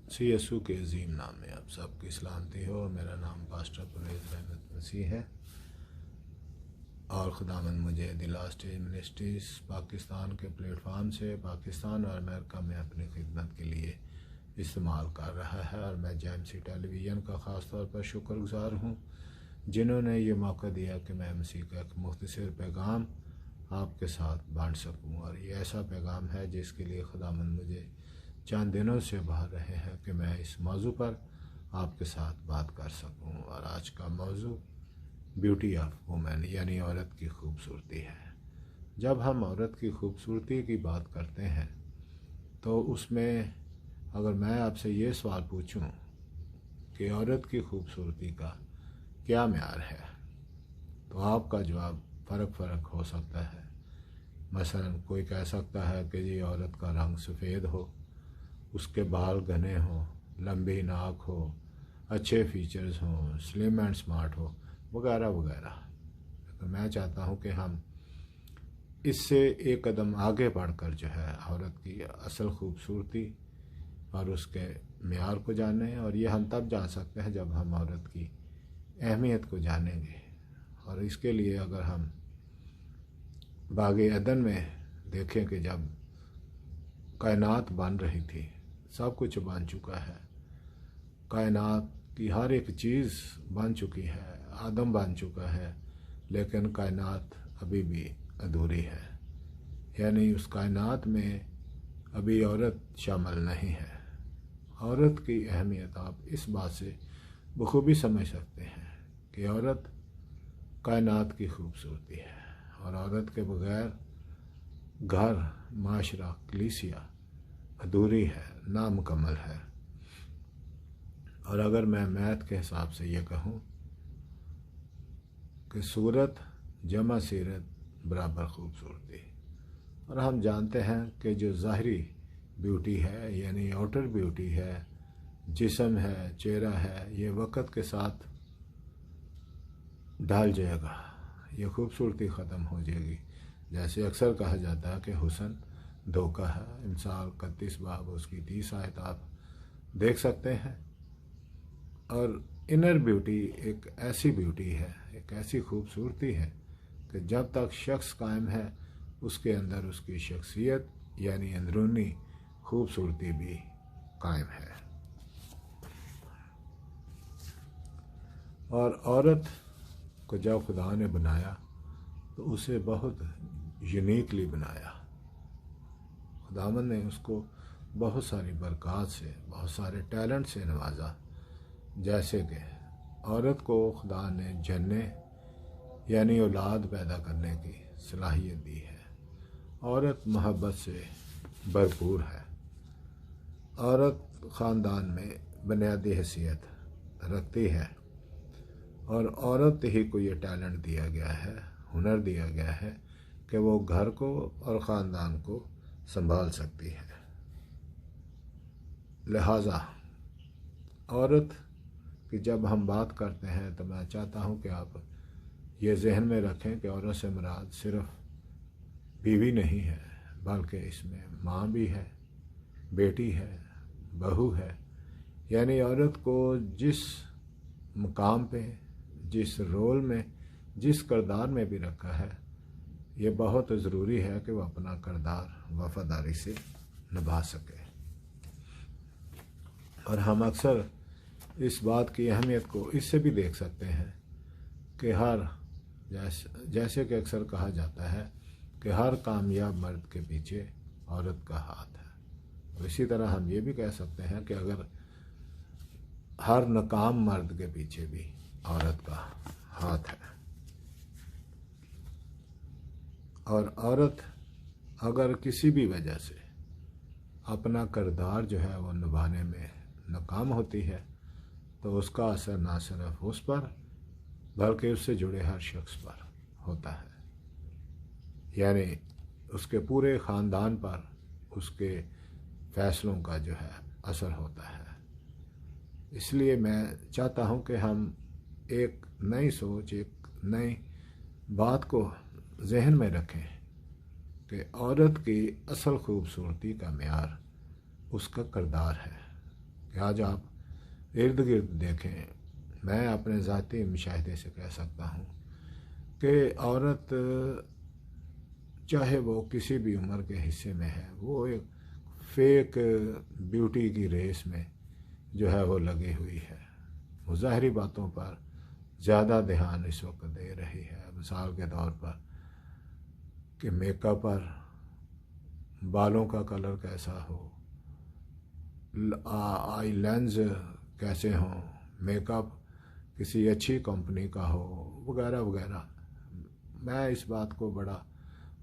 CSU کے عظیم نام میں آپ سب کی سلامتی ہو۔ میرا نام پاسٹر پرویز رحمت مسیح ہے، اور خداوند مجھے the last age ministries Pakistan کے پلیٹ فارم سے پاکستان اور امریکہ میں اپنی خدمت کے لیے استعمال کر رہا ہے، اور میں JMC ٹیلی ویژن کا خاص طور پر شکر گزار ہوں جنہوں نے یہ موقع دیا کہ میں مسیح کا ایک مختصر پیغام آپ کے ساتھ بانٹ سکوں، اور یہ ایسا پیغام ہے جس کے لیے خداوند مجھے چند دنوں سے بہا رہے ہیں کہ میں اس موضوع پر آپ کے ساتھ بات کر سکوں۔ اور آج کا موضوع بیوٹی آف وومن یعنی عورت کی خوبصورتی ہے۔ جب ہم عورت کی خوبصورتی کی بات کرتے ہیں تو اس میں اگر میں آپ سے یہ سوال پوچھوں کہ عورت کی خوبصورتی کا کیا معیار ہے، تو آپ کا جواب فرق ہو سکتا ہے۔ مثلا کوئی کہہ سکتا ہے کہ یہ عورت کا رنگ سفید ہو، اس کے بال گھنے ہوں، لمبی ناک ہو، اچھے فیچرز ہوں، سلم اینڈ سمارٹ ہو، وغیرہ وغیرہ۔ تو میں چاہتا ہوں کہ ہم اس سے ایک قدم آگے بڑھ کر جو ہے عورت کی اصل خوبصورتی اور اس کے معیار کو جانیں، اور یہ ہم تب جان سکتے ہیں جب ہم عورت کی اہمیت کو جانیں گے۔ اور اس کے لیے اگر ہم باغ عدن میں دیکھیں کہ جب کائنات بن رہی تھی، سب کچھ بن چکا ہے، کائنات کی ہر ایک چیز بن چکی ہے، آدم بن چکا ہے، لیکن کائنات ابھی بھی ادھوری ہے، یعنی اس کائنات میں ابھی عورت شامل نہیں ہے۔ عورت کی اہمیت آپ اس بات سے بخوبی سمجھ سکتے ہیں کہ عورت کائنات کی خوبصورتی ہے، اور عورت کے بغیر گھر، معاشرہ، کلیسیا ادھوری ہے، نامکمل ہے۔ اور اگر میں میتھ کے حساب سے یہ کہوں کہ صورت جمع سیرت برابر خوبصورتی، اور ہم جانتے ہیں کہ جو ظاہری بیوٹی ہے یعنی آؤٹر بیوٹی ہے، جسم ہے، چہرہ ہے، یہ وقت کے ساتھ ڈھل جائے گا، یہ خوبصورتی ختم ہو جائے گی۔ جیسے اکثر کہا جاتا ہے کہ حسن دھوکہ ہے۔ امثال 31 باب اس کی 30 آیت آپ دیکھ سکتے ہیں۔ اور انر بیوٹی ایک ایسی بیوٹی ہے، ایک ایسی خوبصورتی ہے کہ جب تک شخص قائم ہے اس کے اندر اس کی شخصیت یعنی اندرونی خوبصورتی بھی قائم ہے۔ اور عورت کو جب خدا نے بنایا تو اسے بہت یونیکلی بنایا۔ خداوند نے اس کو بہت ساری برکات سے، بہت سارے ٹیلنٹ سے نوازا، جیسے کہ عورت کو خدا نے جننے یعنی اولاد پیدا کرنے کی صلاحیت دی ہے۔ عورت محبت سے بھرپور ہے۔ عورت خاندان میں بنیادی حیثیت رکھتی ہے، اور عورت ہی کو یہ ٹیلنٹ دیا گیا ہے، ہنر دیا گیا ہے کہ وہ گھر کو اور خاندان کو سنبھال سکتی ہے۔ لہٰذا عورت کی جب ہم بات کرتے ہیں تو میں چاہتا ہوں کہ آپ یہ ذہن میں رکھیں کہ عورت سے مراد صرف بیوی نہیں ہے، بلکہ اس میں ماں بھی ہے، بیٹی ہے، بہو ہے۔ یعنی عورت کو جس مقام پہ، جس رول میں، جس کردار میں بھی رکھا ہے، یہ بہت ضروری ہے کہ وہ اپنا کردار وفاداری سے نبھا سکے۔ اور ہم اکثر اس بات کی اہمیت کو اس سے بھی دیکھ سکتے ہیں کہ جیسے کہ اکثر کہا جاتا ہے کہ ہر کامیاب مرد کے پیچھے عورت کا ہاتھ ہے، اور اسی طرح ہم یہ بھی کہہ سکتے ہیں کہ اگر ہر ناکام مرد کے پیچھے بھی عورت کا ہاتھ ہے۔ اور عورت اگر کسی بھی وجہ سے اپنا کردار جو ہے وہ نبھانے میں ناکام ہوتی ہے تو اس کا اثر نہ صرف اس پر بلکہ اس سے جڑے ہر شخص پر ہوتا ہے، یعنی اس کے پورے خاندان پر اس کے فیصلوں کا جو ہے اثر ہوتا ہے۔ اس لیے میں چاہتا ہوں کہ ہم ایک نئی سوچ، ایک نئی بات کو ذہن میں رکھیں کہ عورت کی اصل خوبصورتی کا معیار اس کا کردار ہے کہ آج آپ ارد گرد دیکھیں، میں اپنے ذاتی مشاہدے سے کہہ سکتا ہوں کہ عورت چاہے وہ کسی بھی عمر کے حصے میں ہے، وہ ایک فیک بیوٹی کی ریس میں جو ہے وہ لگی ہوئی ہے. وہ ظاہری باتوں پر زیادہ دھیان اس وقت دے رہی ہے. مثال کے طور پر کہ میک اپ پر، بالوں کا کلر کیسا ہو، آئی لینز کیسے ہوں، میک اپ کسی اچھی کمپنی کا ہو، وغیرہ وغیرہ. میں اس بات کو بڑا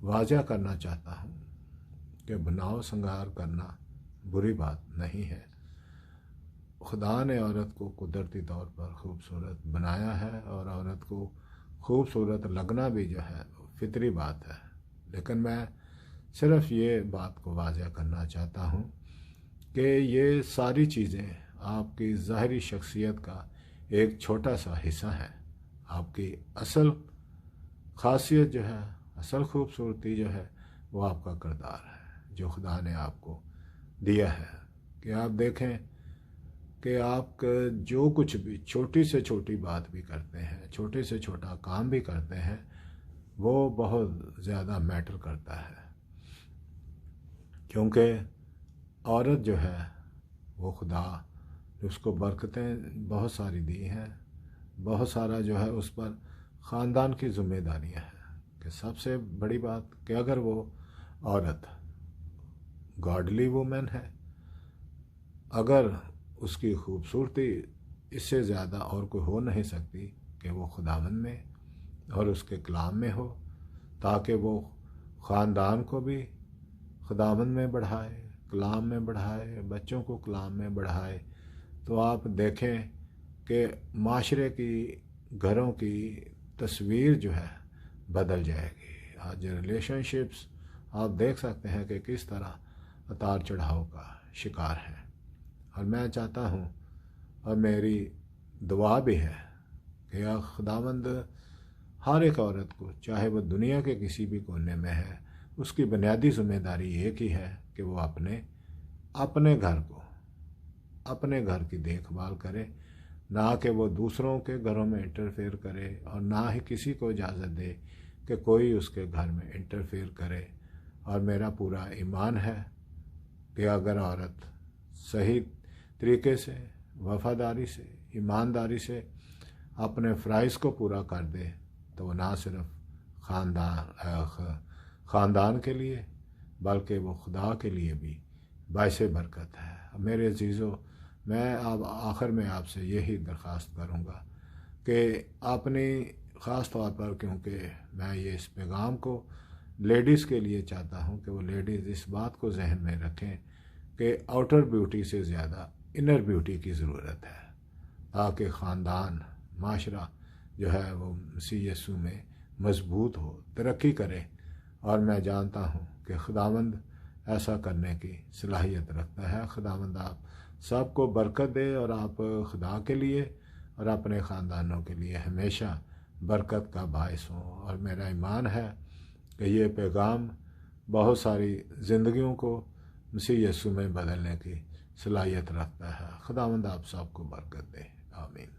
واضح کرنا چاہتا ہوں کہ بناؤ سنگار کرنا بری بات نہیں ہے. خدا نے عورت کو قدرتی طور پر خوبصورت بنایا ہے، اور عورت کو خوبصورت لگنا بھی جو ہے فطری بات ہے. لیکن میں صرف یہ بات کو واضح کرنا چاہتا ہوں کہ یہ ساری چیزیں آپ کی ظاہری شخصیت کا ایک چھوٹا سا حصہ ہیں. آپ کی اصل خاصیت جو ہے، اصل خوبصورتی جو ہے، وہ آپ کا کردار ہے جو خدا نے آپ کو دیا ہے. کہ آپ دیکھیں کہ آپ جو کچھ بھی چھوٹی سے چھوٹی بات بھی کرتے ہیں، چھوٹے سے چھوٹا کام بھی کرتے ہیں، وہ بہت زیادہ میٹر کرتا ہے. کیونکہ عورت جو ہے وہ خدا اس کو برکتیں بہت ساری دی ہیں. بہت سارا جو ہے اس پر خاندان کی ذمہ داریاں ہیں. کہ سب سے بڑی بات کہ اگر وہ عورت گاڈلی وومن ہے، اگر اس کی خوبصورتی اس سے زیادہ اور کوئی ہو نہیں سکتی کہ وہ خداوند میں اور اس کے کلام میں ہو، تاکہ وہ خاندان کو بھی خداوند میں بڑھائے، کلام میں بڑھائے، بچوں کو کلام میں بڑھائے. تو آپ دیکھیں کہ معاشرے کی، گھروں کی تصویر جو ہے بدل جائے گی. آج ریلیشن شپس آپ دیکھ سکتے ہیں کہ کس طرح اتار چڑھاؤ کا شکار ہے. اور میں چاہتا ہوں، اور میری دعا بھی ہے کہ خداوند ہر ایک عورت کو، چاہے وہ دنیا کے کسی بھی کونے میں ہے، اس کی بنیادی ذمہ داری ایک ہی ہے کہ وہ اپنے گھر کو، اپنے گھر کی دیکھ بھال کرے، نہ کہ وہ دوسروں کے گھروں میں انٹرفیئر کرے، اور نہ ہی کسی کو اجازت دے کہ کوئی اس کے گھر میں انٹرفیئر کرے. اور میرا پورا ایمان ہے کہ اگر عورت صحیح طریقے سے، وفاداری سے، ایمانداری سے اپنے فرائض کو پورا کر دے تو وہ نہ صرف خاندان کے لیے بلکہ وہ خدا کے لیے بھی باعث برکت ہے. میرے عزیزو، میں اب آخر میں آپ سے یہی درخواست کروں گا کہ اپنی خاص طور پر، کیونکہ میں یہ اس پیغام کو لیڈیز کے لیے چاہتا ہوں کہ وہ لیڈیز اس بات کو ذہن میں رکھیں کہ آؤٹر بیوٹی سے زیادہ انر بیوٹی کی ضرورت ہے، تاکہ خاندان، معاشرہ جو ہے وہ مسیح یسوع میں مضبوط ہو، ترقی کرے. اور میں جانتا ہوں کہ خداوند ایسا کرنے کی صلاحیت رکھتا ہے. خداوند آپ سب کو برکت دے، اور آپ خدا کے لیے اور اپنے خاندانوں کے لیے ہمیشہ برکت کا باعث ہوں. اور میرا ایمان ہے کہ یہ پیغام بہت ساری زندگیوں کو مسیح یسوع میں بدلنے کی صلاحیت رکھتا ہے. خداوند آپ سب کو برکت دے. آمین.